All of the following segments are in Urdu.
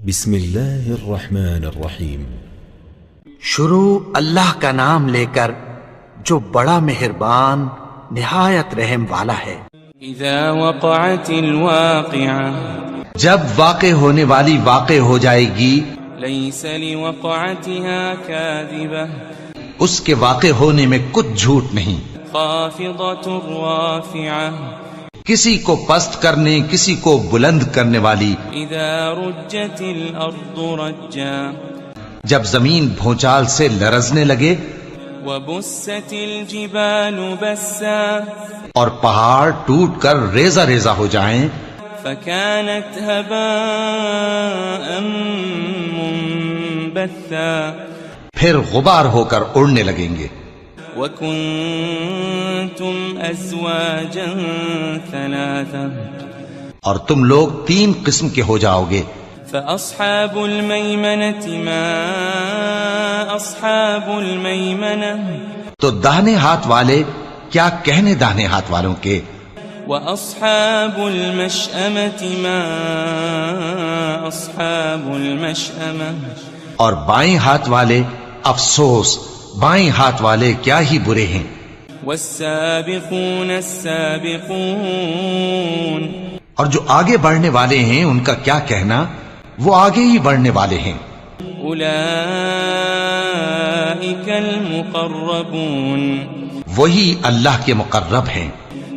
بسم اللہ الرحمن الرحیم۔ شروع اللہ کا نام لے کر جو بڑا مہربان نہایت رحم والا ہے۔ اذا وقعت الواقعہ، جب واقع ہونے والی واقع ہو جائے گی، لیس لوقعتها کاذبہ، اس کے واقع ہونے میں کچھ جھوٹ نہیں، خافضۃ رافعہ، کسی کو پست کرنے کسی کو بلند کرنے والی۔ اذا رجت الارض رجا، جب زمین بھونچال سے لرزنے لگے، وبست الجبال بسا، اور پہاڑ ٹوٹ کر ریزہ ریزہ ہو جائیں، فكانت هباء منبثا، پھر غبار ہو کر اڑنے لگیں گے۔ وكنتم ازواجا ثلاثا، اور تم لوگ 3 قسم کے ہو جاؤ گے۔ فأصحاب المیمنة ما أصحاب المیمنة، تو داہنے ہاتھ والے کیا کہنے داہنے ہاتھ والوں کے، وأصحاب المشأمة ما أصحاب المشأمة، اور بائیں ہاتھ والے افسوس بائیں ہاتھ والے کیا ہی برے ہیں۔ والسابقون السابقون، اور جو آگے بڑھنے والے ہیں ان کا کیا کہنا، وہ آگے ہی بڑھنے والے ہیں۔ أولئك المقربون، وہی اللہ کے مقرب ہیں،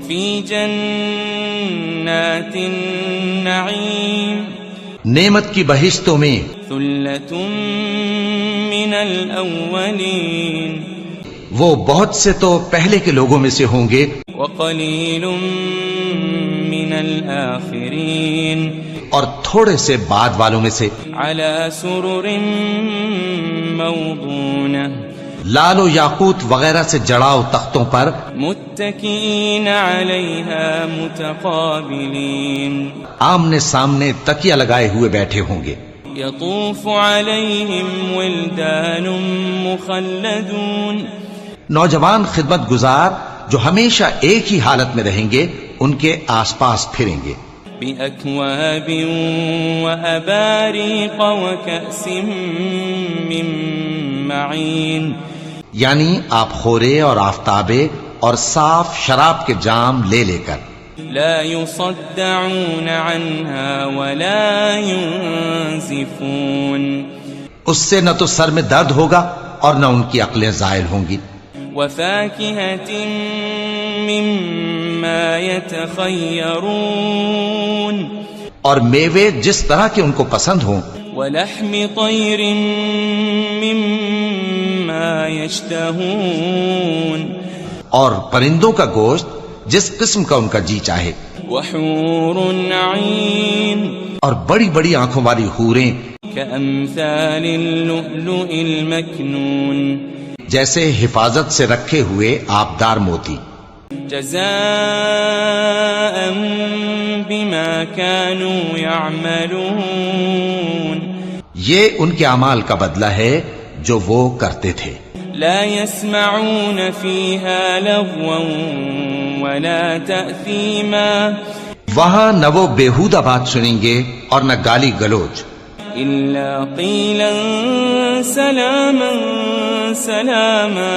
في جنات النعيم، نعمت کی بہشتوں میں۔ ثلة من الأولين، وہ بہت سے تو پہلے کے لوگوں میں سے ہوں گے، وقليل من الآخرين، اور تھوڑے سے بعد والوں میں سے۔ على سرر موضونة، لال و یاقوت وغیرہ سے جڑاؤ تختوں پر، متكئين عليها متقابلين، آمنے سامنے تکیہ لگائے ہوئے بیٹھے ہوں گے۔ يطوف عليهم ولدان مخلدون، نوجوان خدمت گزار جو ہمیشہ ایک ہی حالت میں رہیں گے ان کے آس پاس پھریں گے۔ بأكواب وأباريق وكأس من معين، یعنی آپ خورے اور آفتابے اور صاف شراب کے جام لے لے کر۔ لا يصدعون عنها ولا ينزفون، اس سے نہ تو سر میں درد ہوگا اور نہ ان کی عقلیں زائل ہوں گی۔ وفاكهة مما يتخيرون، اور میوے جس طرح کے ان کو پسند ہوں، ولحم طير مما يشتهون، اور پرندوں کا گوشت جس قسم کا ان کا جی چاہے، وحور عين، اور بڑی بڑی آنکھوں والی حوریں كأمثال اللؤلؤ المكنون، جیسے حفاظت سے رکھے ہوئے آبدار موتی۔ جزاء بما كانوا يعملون، یہ ان کے اعمال کا بدلہ ہے جو وہ کرتے تھے۔ لا يسمعون فيها لغوا ولا تأثيما، وہاں نہ وہ بیہودہ بات سنیں گے اور نہ گالی گلوچ، إلا قيلا سلاما سلاما،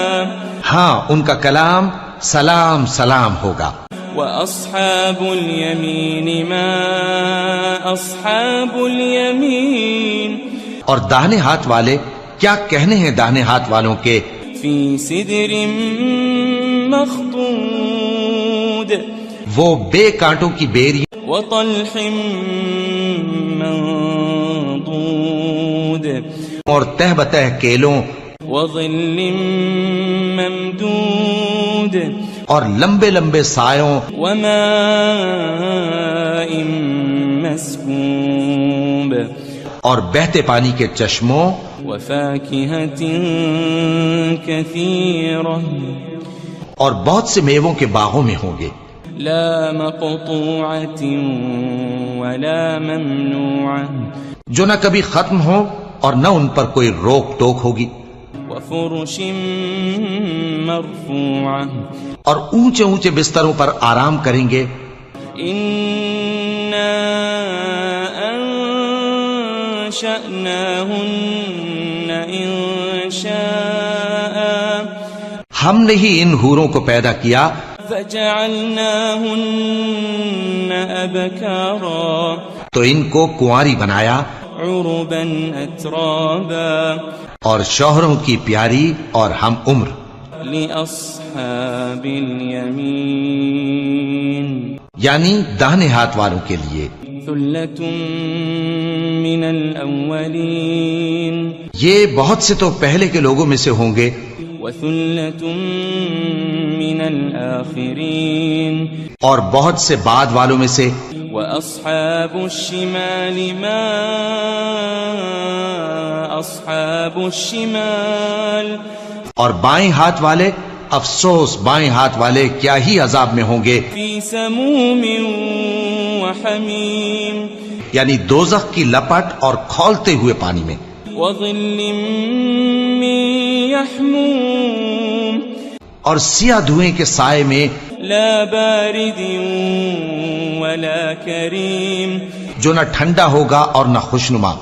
ہاں ان کا کلام سلام سلام ہوگا۔ وأصحاب اليمين ما أصحاب اليمين، اور داہنے ہاتھ والے کیا کہنے ہیں داہنے ہاتھ والوں کے، في سدر مخضود، وہ بے کانٹوں کی بیری وطلح منضود، اور تہ بتہ کیلوں وظل ممدود، اور لمبے لمبے سایوں، وماء مسكوب، اور بہتے پانی کے چشموں، وفاكهة كثيرة، اور بہت سے میووں کے باغوں میں ہوں گے، لا مقطوعة ولا ممنوعة، جو نہ کبھی ختم ہو اور نہ ان پر کوئی روک ٹوک ہوگی، وفرش مرفوعة، اور اونچے اونچے بستروں پر آرام کریں گے۔ إنا وأنشأناهن إنشاء ہم نے ہی ان حوروں کو پیدا کیا فجعلناهن أبكارا تو ان کو کنواری بنایا عربا أترابا اور شوہروں کی پیاری اور ہم عمر لأصحاب اليمين یعنی داہنے ہاتھ والوں کے لیے ثلة من الأولين یہ بہت سے تو پہلے کے لوگوں میں سے ہوں گے وثلة من الآخرين اور بہت سے بعد والوں میں سے وأصحاب الشمال ما أصحاب الشمال اور بائیں ہاتھ والے افسوس بائیں ہاتھ والے کیا ہی عذاب میں ہوں گے في سموم وحميم یعنی دوزخ کی لپٹ اور کھولتے ہوئے پانی میں وظل من يحموم اور سیاہ دھوئیں کے سائے میں لا بارد ولا كريم جو نہ ٹھنڈا ہوگا اور نہ خوشنما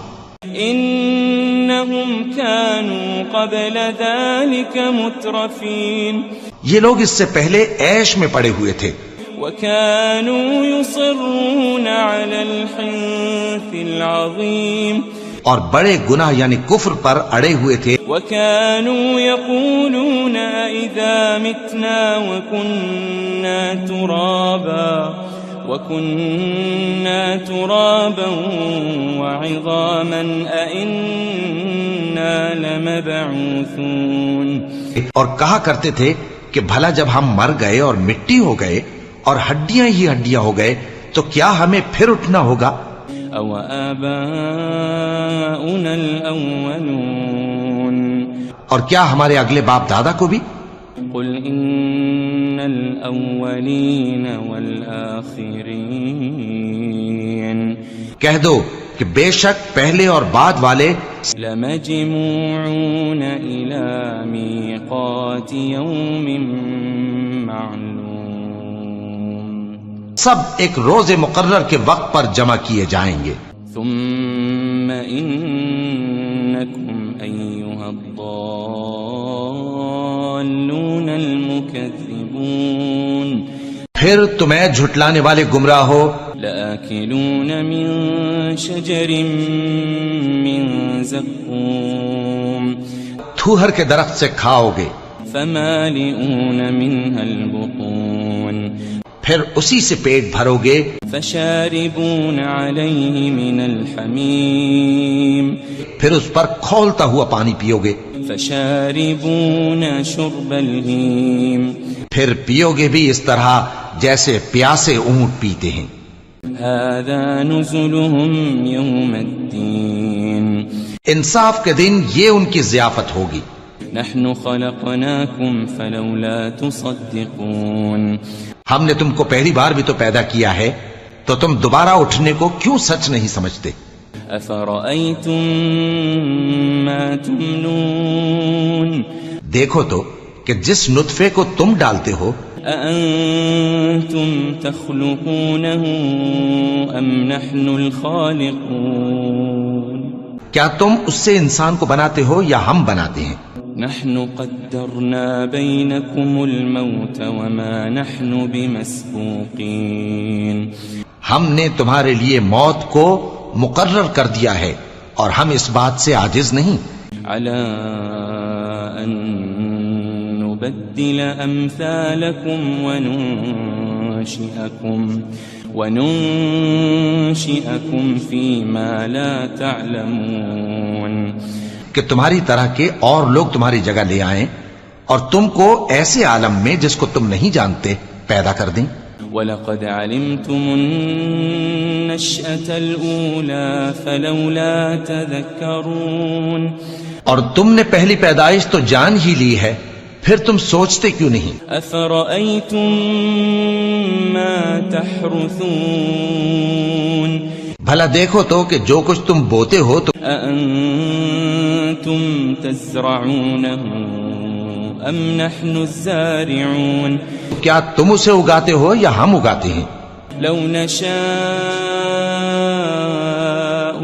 إنهم كانوا قبل ذلك مترفين یہ لوگ اس سے پہلے عیش میں پڑے ہوئے تھے وكانوا يصرون على الحنث العظيم اور بڑے گناہ یعنی کفر پر اڑے ہوئے تھے وكانوا يقولون إذا متنا وكنا ترابا وعظاما أئنا لمبعوثون اور کہا کرتے تھے کہ بھلا جب ہم مر گئے اور مٹی ہو گئے اور ہڈیاں ہی ہڈیاں ہو گئے تو کیا ہمیں پھر اٹھنا ہوگا أو آباؤنا الأولون اور کیا ہمارے اگلے باپ دادا کو بھی قل إن الأولين والآخرين کہہ دو کہ بے شک پہلے اور بعد والے لمجموعون إلى ميقات يوم معلوم سب ایک روز مقرر کے وقت پر جمع کیے جائیں گے ثم إنكم أيها الضالون المكذبون پھر تمہیں جھٹلانے والے گمراہ ہو لآكلون من شجر من زقوم تھوہر کے درخت سے کھاؤ گے فمالئون منها البطون پھر اسی سے پیٹ بھرو گے فشاربون عليه من الحميم پھر اس پر کھولتا ہوا پانی پیو گے فشاربون شرب الهيم پھر پیو گے بھی اس طرح جیسے پیاسے اونٹ پیتے ہیں هذا نزلهم يوم الدين انصاف کے دن یہ ان کی ضیافت ہوگی نحن خلقناكم فلولا تصدقون ہم نے تم کو پہلی بار بھی تو پیدا کیا ہے تو تم دوبارہ اٹھنے کو کیوں سچ نہیں سمجھتے أفرأيتم ما تمنون دیکھو تو کہ جس نطفے کو تم ڈالتے ہو أأنتم تخلقونه أم نحن الخالقون کیا تم اس سے انسان کو بناتے ہو یا ہم بناتے ہیں نحن قدرنا بينكم الموت وما نحن بمسبوقين ہم نے تمہارے لیے موت کو مقرر کر دیا ہے اور ہم اس بات سے عاجز نہیں على أن نبدل أمثالكم وننشئكم فيما لا تعلمون کہ تمہاری طرح کے اور لوگ تمہاری جگہ لے آئیں اور تم کو ایسے عالم میں جس کو تم نہیں جانتے پیدا کر دیں وَلَقَدْ عَلِمْتُمُ النَّشْأَةَ الْأُولَى فَلَوْلَا تَذَكَّرُونَ اور تم نے پہلی پیدائش تو جان ہی لی ہے پھر تم سوچتے کیوں نہیں أَفَرَأَيْتُم مَّا تَحْرُثُونَ بھلا دیکھو تو کہ جو کچھ تم بوتے ہو تو أَأَنتُمْ تَزْرَعُونَهُ أَمْ نَحْنُ الزَّارِعُونَ کیا تم اسے اگاتے ہو یا ہم اگاتے ہیں لو نشاء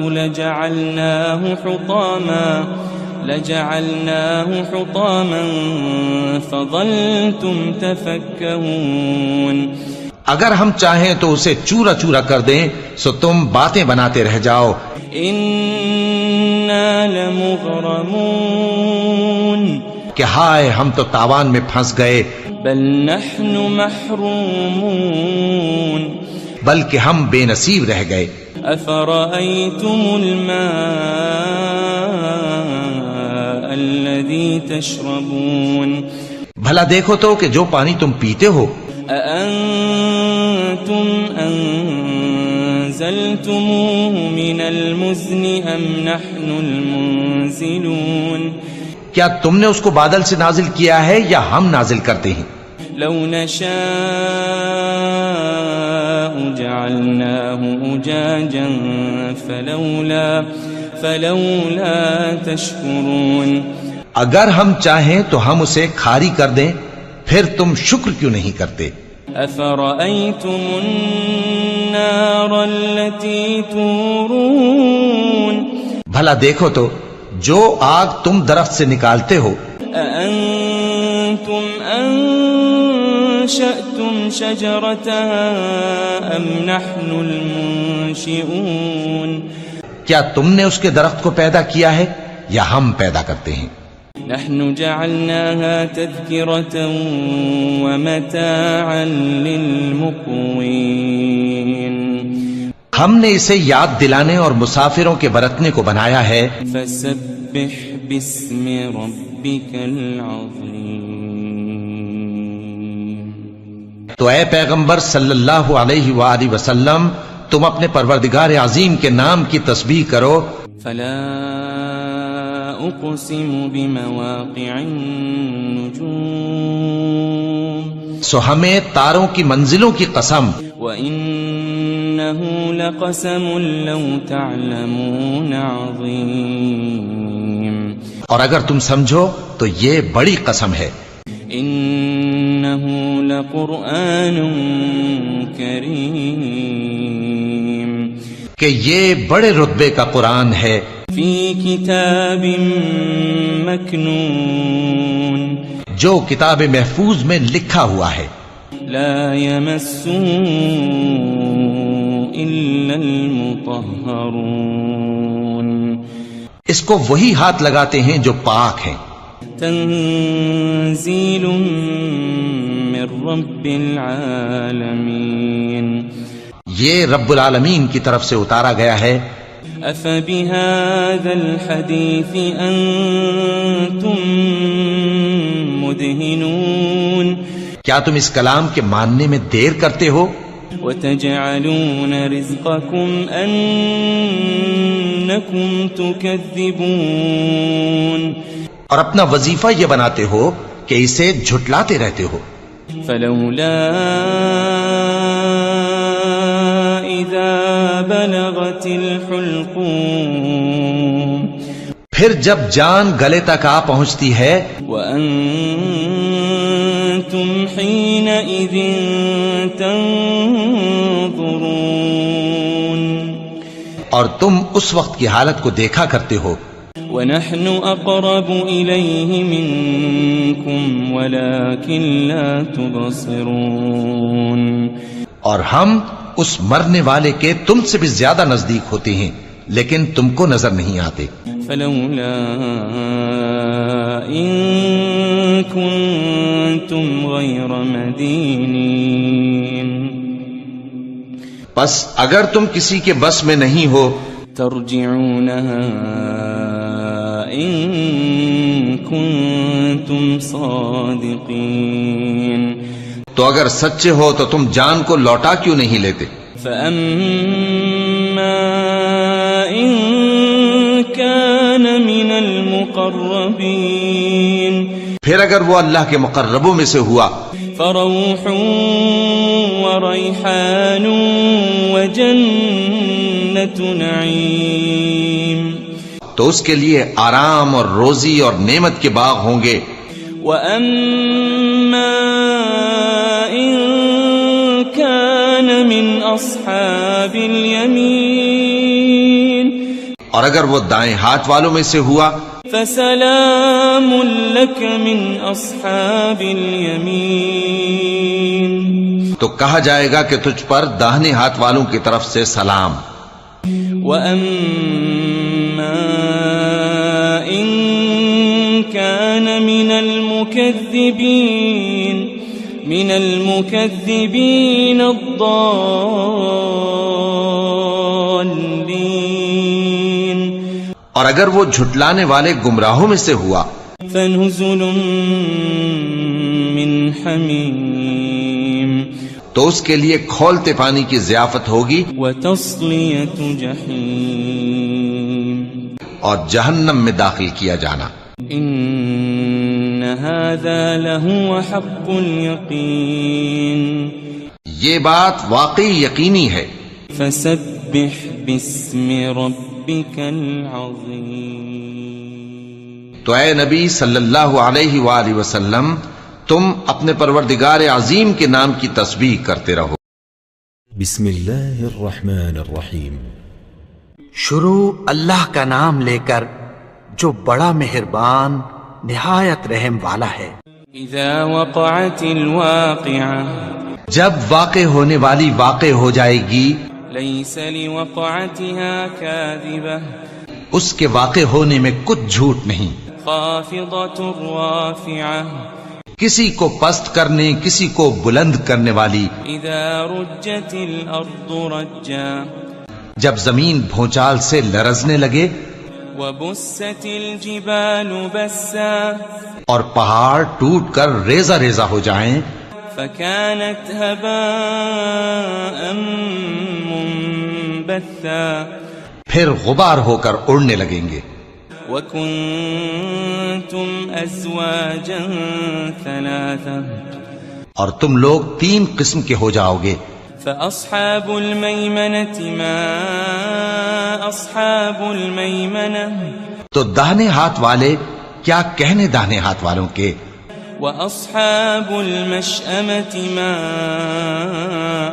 لجعلناه حطاما فظلتم تفكهون. اگر ہم چاہیں تو اسے چورا چورا کر دیں سو تم باتیں بناتے رہ جاؤ. انا لمغرمون. کہ ہائے ہم تو تاوان میں پھنس گئے. بل نحن محرومون. بلکہ ہم بے نصیب رہ گئے. افرأيتم الماء الذي تشربون. بھلا دیکھو تو کہ جو پانی تم پیتے ہو. أأنتم أنزلتموه من المزن أم نحن المنزلون. کیا تم نے اس کو بادل سے نازل کیا ہے یا ہم نازل کرتے ہیں؟ لو نشاء جعلناه أجاجا فلولا تشكرون. اگر ہم چاہیں تو ہم اسے کھاری کر دیں پھر تم شکر کیوں نہیں کرتے؟ أفرأيتم النار التي تورون. بھلا دیکھو تو جو آگ تم درخت سے نکالتے ہو. أأنتم أنشأتم شجرتها أم نحن المنشئون. کیا تم نے اس کے درخت کو پیدا کیا ہے یا ہم پیدا کرتے ہیں؟ نحن جعلناها تذكرة ومتاعا للمقوين. ہم نے اسے یاد دلانے اور مسافروں کے برتنے کو بنایا ہے. فسبح باسم ربك العظيم. تو اے پیغمبر صلی اللہ علیہ وآلہ وسلم تم اپنے پروردگار عظیم کے نام کی تسبیح کرو. فلا اقسم بمواقع النجوم. سو ہمیں تاروں کی منزلوں کی قسم. وَإِنَّهُ لَقَسَمٌ لَوْ تَعْلَمُونَ عَظِيمٌ. اور اگر تم سمجھو تو یہ بڑی قسم ہے. إِنَّهُ لَقُرْآنٌ كَرِيمٌ. کہ یہ بڑے رتبے کا قرآن ہے. فِي كِتَابٍ مَكْنُونٍ. جو کتاب محفوظ میں لکھا ہوا ہے. لا يمسه إلا المطهرون. اس کو وہی ہاتھ لگاتے ہیں جو پاک ہیں. تنزيل من رب العالمين. یہ رب العالمین کی طرف سے اتارا گیا ہے. أفبهذا الحديث أنتم مدهنون. کیا تم اس کلام کے ماننے میں دیر کرتے ہو؟ وتجعلون رزقكم أنكم تكذبون. اور اپنا وظیفہ یہ بناتے ہو کہ اسے جھٹلاتے رہتے ہو. فلولا إذا بلغت الحلقوم. پھر جب جان گلے تک آ پہنچتی ہے. وأنتم حينئذ تنظرون. اور تم اس وقت کی حالت کو دیکھا کرتے ہو. ونحن أقرب إليه منكم ولكن لا تبصرون. اور ہم اس مرنے والے کے تم سے بھی زیادہ نزدیک ہوتے ہیں لیکن تم کو نظر نہیں آتے. فلولا إن كنتم غير مدينين. پس اگر تم کسی کے بس میں نہیں ہو ترجعونها إن كنتم صادقين. تو اگر سچے ہو تو تم جان کو لوٹا کیوں نہیں لیتے؟ فأما إن كان من المقربين. پھر اگر وہ اللہ کے مقربوں میں سے ہوا فروح وريحان وجنة نعيم. تو اس کے لیے آرام اور روزی اور نعمت کے باغ ہوں گے. وَأَمَّا إِن كَانَ مِنْ أَصْحَابِ الْيَمِينِ. اور اگر وہ دائیں ہاتھ والوں میں سے ہوا فسلام لك من اصحاب الیمین، تو کہا جائے گا کہ تجھ پر داہنے ہاتھ والوں کی طرف سے سلام. وَأَمَّا إِن كَانَ مِنَ الْمُكَذِّبِينَ الضَّالِّينَ، اور اگر وہ جھٹلانے والے گمراہوں میں سے ہوا فَنُزُلٌ مِّنْ حَمِيمٍ، تو اس کے لیے کھولتے پانی کی ضیافت ہوگی وَتَصْلِيَةُ جَحِيمٍ، اور جہنم میں داخل کیا جانا. إِنَّ هَذَا لَهُوَ حَقُّ الْيَقِينِ، یہ بات واقعی یقینی ہے. فَسَبِّحْ بِاسْمِ رَبِّكَ الْعَظِيمِ، تو اے نبی صلی اللہ علیہ وآلہ وسلم تم اپنے پروردگار عظیم کے نام کی تسبیح کرتے رہو. بسم اللہ الرحمن الرحیم. شروع اللہ کا نام لے کر جو بڑا مہربان نہایت رحم والا ہے. اذا وقعت الواقعة جب واقع ہونے والی واقع ہو جائے گی ليس لوقعتها كاذبة اس کے واقع ہونے میں کچھ جھوٹ نہیں. خافضة رافعة کسی کو پست کرنے کسی کو بلند کرنے والی. اذا رجت الارض رجا جب زمین بھونچال سے لرزنے لگے وبست الجبال بسا اور پہاڑ ٹوٹ کر ریزہ ریزہ ہو جائیں فكانت هباء منبثا پھر غبار ہو کر اڑنے لگیں گے. وكنتم ازواجا ثلاثا اور تم لوگ 3 قسم کے ہو جاؤ گے. فأصحاب الميمنة ما أصحاب الميمنة، تو داہنے ہاتھ والے کیا کہنے داہنے ہاتھ والوں کے. وأصحاب المشأمة ما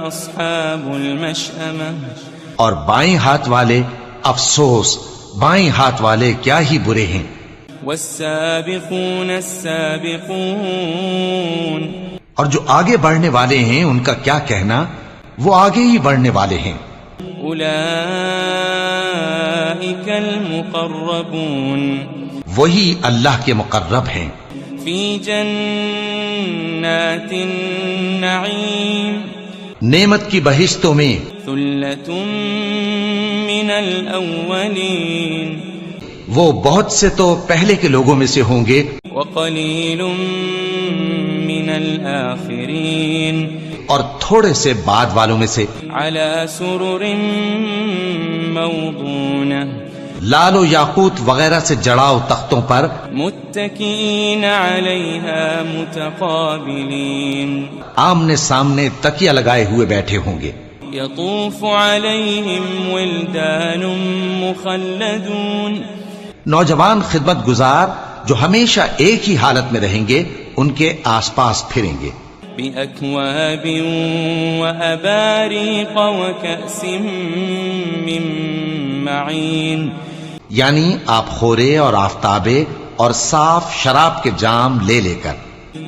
أصحاب المشأمة، اور بائیں ہاتھ والے افسوس بائیں ہاتھ والے کیا ہی برے ہیں. والسابقون السابقون، اور جو آگے بڑھنے والے ہیں ان کا کیا کہنا، وہ آگے ہی بڑھنے والے ہیں. أولئك المقربون، وہی اللہ کے مقرب ہیں. في جنات النعيم، نعمت کی بہشتوں میں. ثلة من الأولين، وہ بہت سے تو پہلے کے لوگوں میں سے ہوں گے وقليل من الآخرين، اور تھوڑے سے بعد والوں میں سے. على سرر موضونة، لال و یاقوت وغیرہ سے جڑاؤ تختوں پر. متكئين عليها متقابلين، آمنے سامنے تکیہ لگائے ہوئے بیٹھے ہوں گے. يطوف عليهم ولدان مخلدون، نوجوان خدمت گزار جو ہمیشہ ایک ہی حالت میں رہیں گے ان کے آس پاس پھریں گے. بأكواب وأباريق وكأس من معين، یعنی آپ خورے اور آفتابے اور صاف شراب کے جام لے لے کر.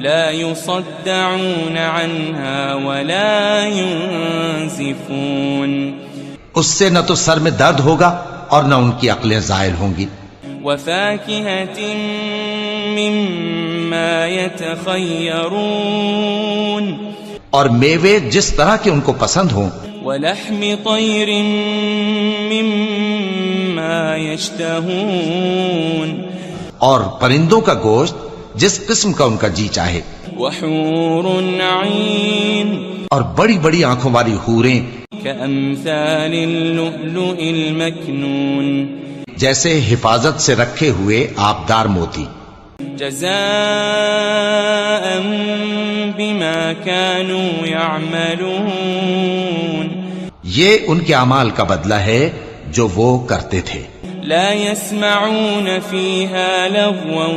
لا يصدعون عنها ولا ينزفون، اس سے نہ تو سر میں درد ہوگا اور نہ ان کی عقلیں زائل ہوں گی. وفاكهة مما يتخيرون، اور میوے جس طرح کے ان کو پسند ہوں. ولحم طير مما يشتهون، اور پرندوں کا گوشت جس قسم کا ان کا جی چاہے. وحور عين، اور بڑی بڑی آنکھوں والی حوریں كأمثال اللؤلؤ المكنون، جیسے حفاظت سے رکھے ہوئے آبدار موتی. جزاء بما كانوا يعملون، یہ ان کے اعمال کا بدلہ ہے جو وہ کرتے تھے. لا يسمعون فيها لغوا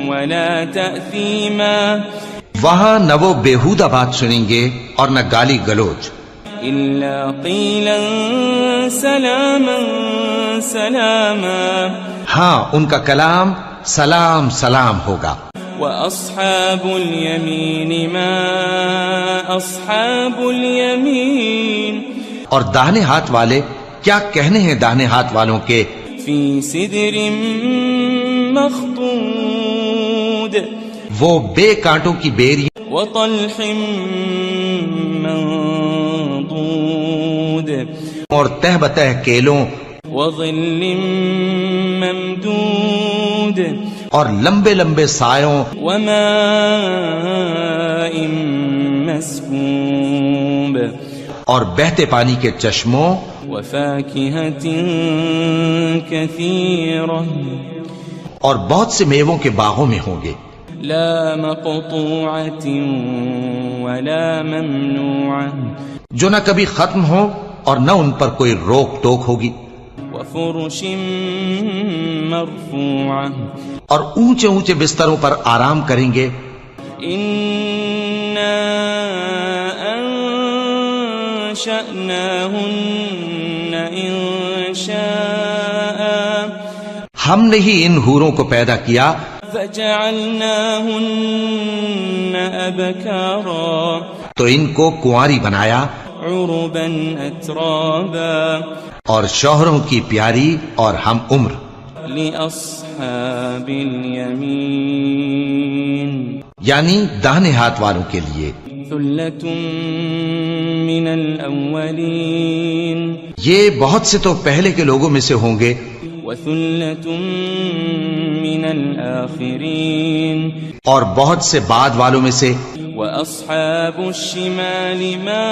ولا تأثيما، وہاں نہ وہ بیہودہ بات سنیں گے اور نہ گالی گلوچ. إلا قيلا سلاما سلاما ہاں ان کا کلام سلام سلام ہوگا. وأصحاب اليمين ما أصحاب اليمين اور داہنے ہاتھ والے کیا کہنے ہیں داہنے ہاتھ والوں کے. في سدر مخضود وہ بے کانٹوں کی بیری وطلح منضود اور تہ بتہ کیلوں وظل ممدود اور لمبے لمبے سایوں وماء مسكوب اور بہتے پانی کے چشموں وفاكهة كثيرة اور بہت سے میووں کے باغوں میں ہوں گے. لا مقطوعة ولا ممنوعة جو نہ کبھی ختم ہو اور نہ ان پر کوئی روک ٹوک ہوگی. وفرش مرفوعة اور اونچے اونچے بستروں پر آرام کریں گے. إنا أنشأناهن إنشاء ہم نے ہی ان حوروں کو پیدا کیا فجعلناهن أبكارا تو ان کو کنواری بنایا عربا أترابا اور شوہروں کی پیاری اور ہم عمر. لأصحاب اليمين یعنی داہنے ہاتھ والوں کے لیے. ثلة من الأولين یہ بہت سے تو پہلے کے لوگوں میں سے ہوں گے وثلة من الآخرين اور بہت سے بعد والوں میں سے. وأصحاب الشمال ما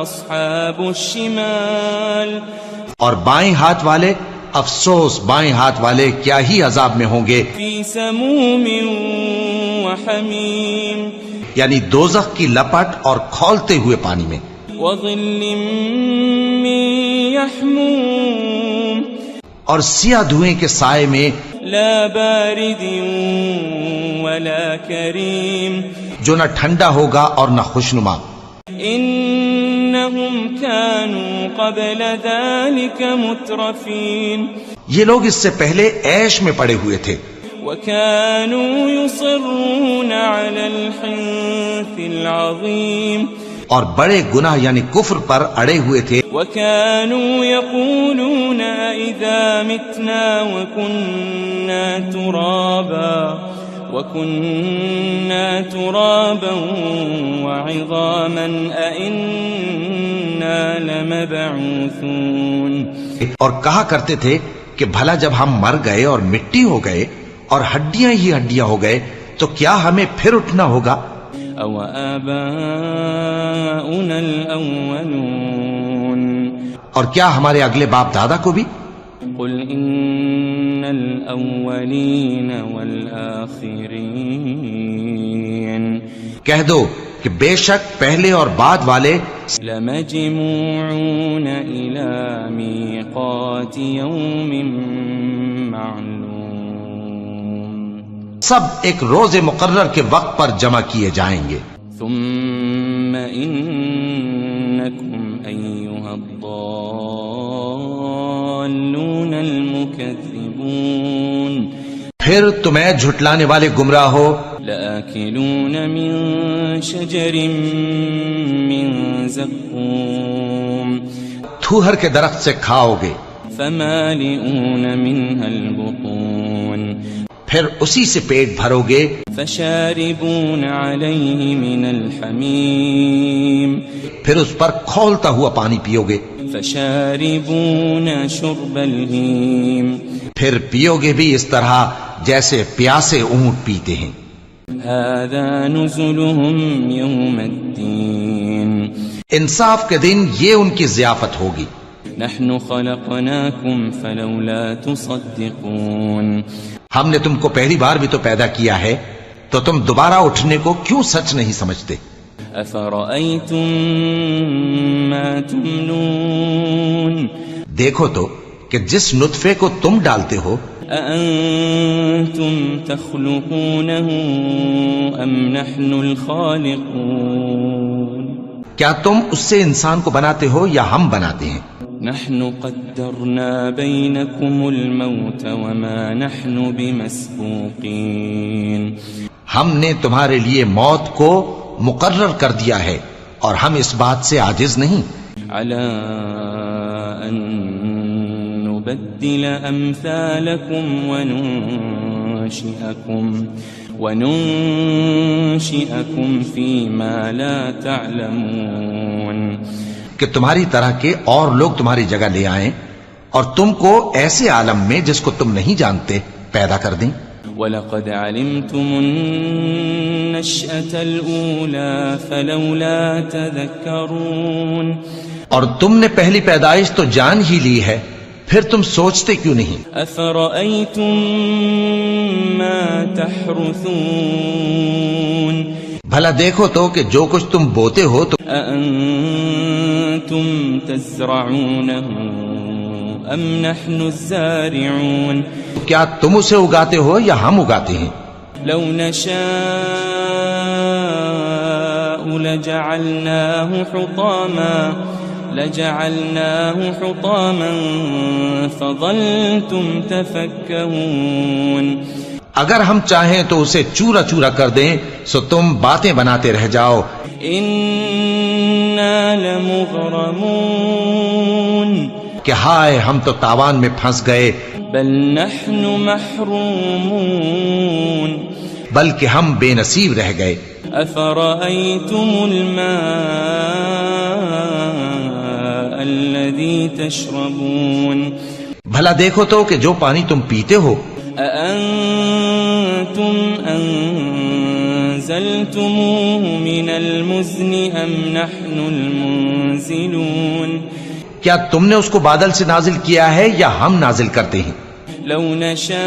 أصحاب الشمال اور بائیں ہاتھ والے افسوس بائیں ہاتھ والے کیا ہی عذاب میں ہوں گے. في سموم وحميم یعنی دوزخ کی لپٹ اور کھولتے ہوئے پانی میں. وظل من يحموم اور سیاہ دھوئیں کے سائے میں لا بارد ولا كريم جو نہ ٹھنڈا ہوگا اور نہ خوشنما. إنهم كانوا قبل ذلك مترفين یہ لوگ اس سے پہلے عیش میں پڑے ہوئے تھے وكانوا يصرون على الحنث العظيم اور بڑے گناہ یعنی کفر پر اڑے ہوئے تھے. وكانوا يقولون إذا متنا وكنا ترابا وعظاما أئنا لمبعوثون اور کہا کرتے تھے کہ بھلا جب ہم مر گئے اور مٹی ہو گئے اور ہڈیاں ہی ہڈیاں ہو گئے تو کیا ہمیں پھر اٹھنا ہوگا. أو آباؤنا الأولون اور کیا ہمارے اگلے باپ دادا کو بھی. قل إن الأولين والآخرين کہہ دو کہ بے شک پہلے اور بعد والے لمجموعون إلى ميقات يوم معلوم سب ایک روز مقرر کے وقت پر جمع کیے جائیں گے. ثم إنكم أيها الضالون المكذبون پھر تمہیں جھٹلانے والے گمراہ ہو لآكلون من شجر من زقوم تھوہر کے درخت سے کھاؤ گے فمالئون منها البطون پھر اسی سے پیٹ بھرو گے فشاربون عليه من الحميم پھر اس پر کھولتا ہوا پانی پیو گے فشاربون شرب الهيم پھر پیو گے بھی اس طرح جیسے پیاسے اونٹ پیتے ہیں. هذا نزلهم يوم الدين انصاف کے دن یہ ان کی ضیافت ہوگی. نحن خلقناكم فلولا تصدقون ہم نے تم کو پہلی بار بھی تو پیدا کیا ہے تو تم دوبارہ اٹھنے کو کیوں سچ نہیں سمجھتے. أفرأيتم ما تمنون دیکھو تو کہ جس نطفے کو تم ڈالتے ہو أأنتم تخلقونه أم نحن الخالقون کیا تم اس سے انسان کو بناتے ہو یا ہم بناتے ہیں؟ نحن قدرنا بينكم الموت وما نحن بمسبوقين ہم نے تمہارے لیے موت کو مقرر کر دیا ہے اور ہم اس بات سے عاجز نہیں على أن نبدل أمثالكم وننشئكم فيما لا تعلمون کہ تمہاری طرح کے اور لوگ تمہاری جگہ لے آئیں اور تم کو ایسے عالم میں جس کو تم نہیں جانتے پیدا کر دیں. وَلَقَدْ عَلِمْتُمُ النَّشْأَةَ الْأُولَى فَلَوْلَا تَذَكَّرُونَ اور تم نے پہلی پیدائش تو جان ہی لی ہے، پھر تم سوچتے کیوں نہیں؟ أَفَرَأَيْتُم مَّا تَحْرُثُونَ بھلا دیکھو تو کہ جو کچھ تم بوتے ہو تو أَأَنتُمْ تَزْرَعُونَهُ أَمْ نَحْنُ الزَّارِعُونَ کیا تم اسے اگاتے ہو یا ہم اگاتے ہیں؟ لو نشاء لجعلناه حطاما فظلتم تفكهون اگر ہم چاہیں تو اسے چورا چورا کر دیں سو تم باتیں بناتے رہ جاؤ. إنا لمغرمون کہ ہائے ہم تو تاوان میں پھنس گئے. بل نحن محرومون بلکہ ہم بے نصیب رہ گئے. أفرأيتم الماء الذي تشربون بھلا دیکھو تو کہ جو پانی تم پیتے ہو أأنتم أنزلتموه من المزن أم نحن المنزلون کیا تم نے اس کو بادل سے نازل کیا ہے یا ہم نازل کرتے ہیں؟ لو نشاء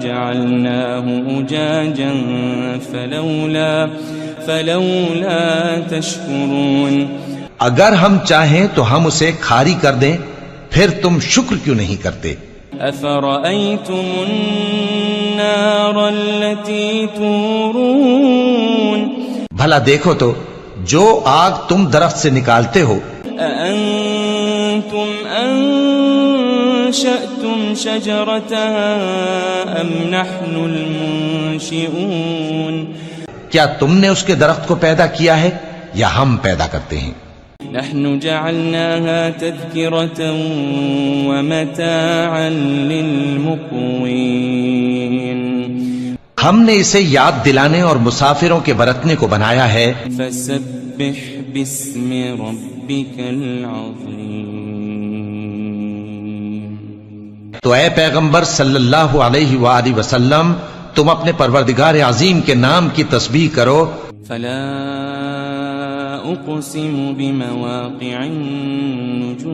جعلناه أجاجا فلولا تشكرون اگر ہم چاہیں تو ہم اسے کھاری کر دیں، پھر تم شکر کیوں نہیں کرتے؟ أفرأيتم النار التي تورون بھلا دیکھو تو جو آگ تم درخت سے نکالتے ہو أأنتم أنشأتم شجرتها أم نحن المنشئون کیا تم نے اس کے درخت کو پیدا کیا ہے یا ہم پیدا کرتے ہیں؟ نحن جعلناها تذكرة ومتاعا للمقوين ہم نے اسے یاد دلانے اور مسافروں کے برتنے کو بنایا ہے. فسبح باسم ربك العظيم تو اے پیغمبر صلی اللہ علیہ وآلہ وسلم تم اپنے پروردگار عظیم کے نام کی تسبیح کرو. فلا أقسم بمواقع النجوم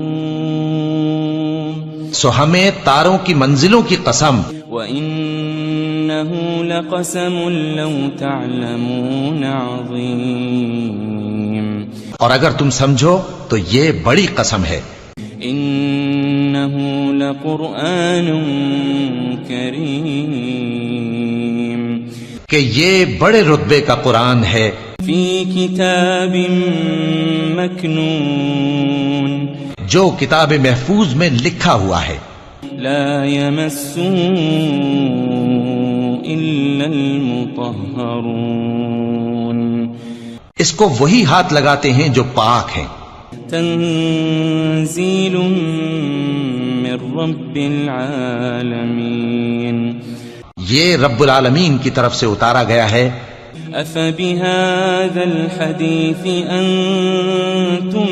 سو ہمیں تاروں کی منزلوں کی قسم. وإنه لقسم لو تعلمون عظيم اور اگر تم سمجھو تو یہ بڑی قسم ہے. إنه لقرآن كريم کہ یہ بڑے رتبے کا قرآن ہے. في كتاب مكنون جو کتاب محفوظ میں لکھا ہوا ہے. لا يمسه إلا المطهرون اس کو وہی ہاتھ لگاتے ہیں جو پاک ہیں. تنزيل من رب العالمين یہ رب العالمین کی طرف سے اتارا گیا ہے. أفبهذا الحديث أنتم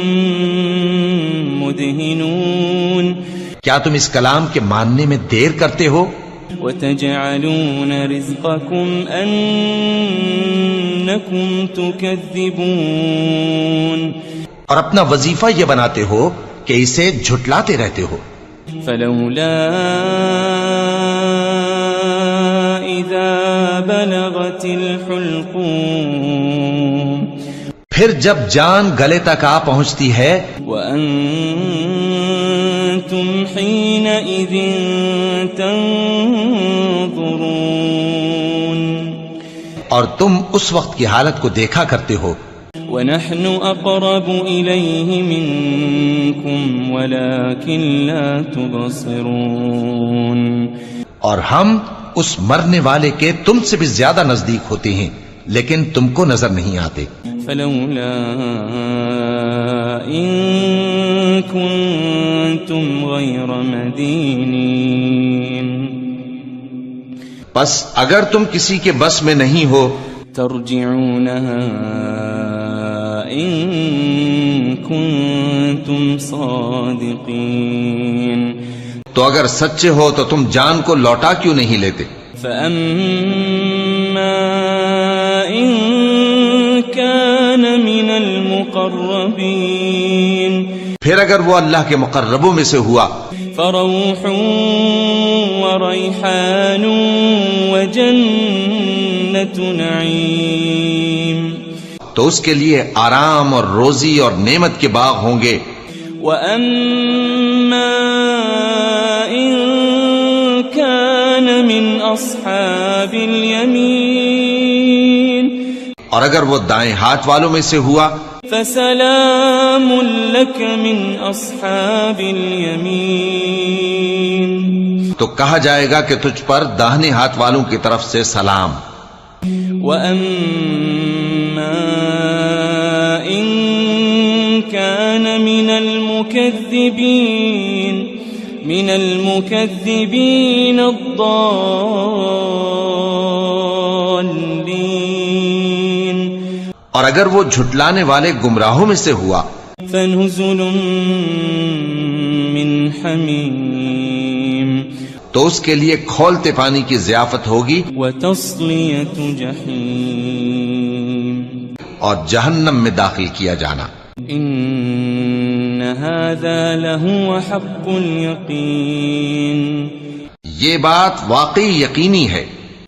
مدهنون کیا تم اس کلام کے ماننے میں دیر کرتے ہو؟ وتجعلون رزقكم أنكم تكذبون اور اپنا وظیفہ یہ بناتے ہو کہ اسے جھٹلاتے رہتے ہو. فلولا إذا بلغت الحلقوم پھر جب جان گلے تک آ پہنچتی ہے وأنتم حينئذ تنظرون اور تم اس وقت کی حالت کو دیکھا کرتے ہو ونحن أقرب إليه منكم ولكن لا تبصرون اور ہم اس مرنے والے کے تم سے بھی زیادہ نزدیک ہوتے ہیں لیکن تم کو نظر نہیں آتے فلولا إن كنتم غير مدينين بس اگر تم کسی کے بس میں نہیں ہو ترجعونها إن كنتم صادقين تو اگر سچے ہو تو تم جان کو لوٹا کیوں نہیں لیتے فأما إن كان من المقربين پھر اگر وہ اللہ کے مقربوں میں سے ہوا فروح وريحان وجنة نعيم تو اس کے لیے آرام اور روزی اور نعمت کے باغ ہوں گے وأما إن كان من أصحاب اليمين اور اگر وہ دائیں ہاتھ والوں میں سے ہوا فسلام لك من أصحاب اليمين تو کہا جائے گا کہ تجھ پر داہنے ہاتھ والوں کی طرف سے سلام وأما إن كان من المكذبين الضالين اور اگر وہ جھٹلانے والے گمراہوں میں سے ہوا فنزل من حمیم تو اس کے لیے کھولتے پانی کی ضیافت ہوگی وتصلیۃ جحیم اور جہنم میں داخل کیا جانا ان هذا لهو حق اليقین یہ بات واقعی یقینی ہے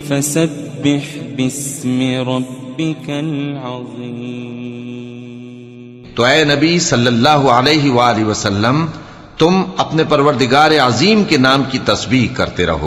فسبح باسم ربك العظیم تو اے نبی صلی اللہ علیہ وآلہ وسلم تم اپنے پروردگار عظیم کے نام کی تسبیح کرتے رہو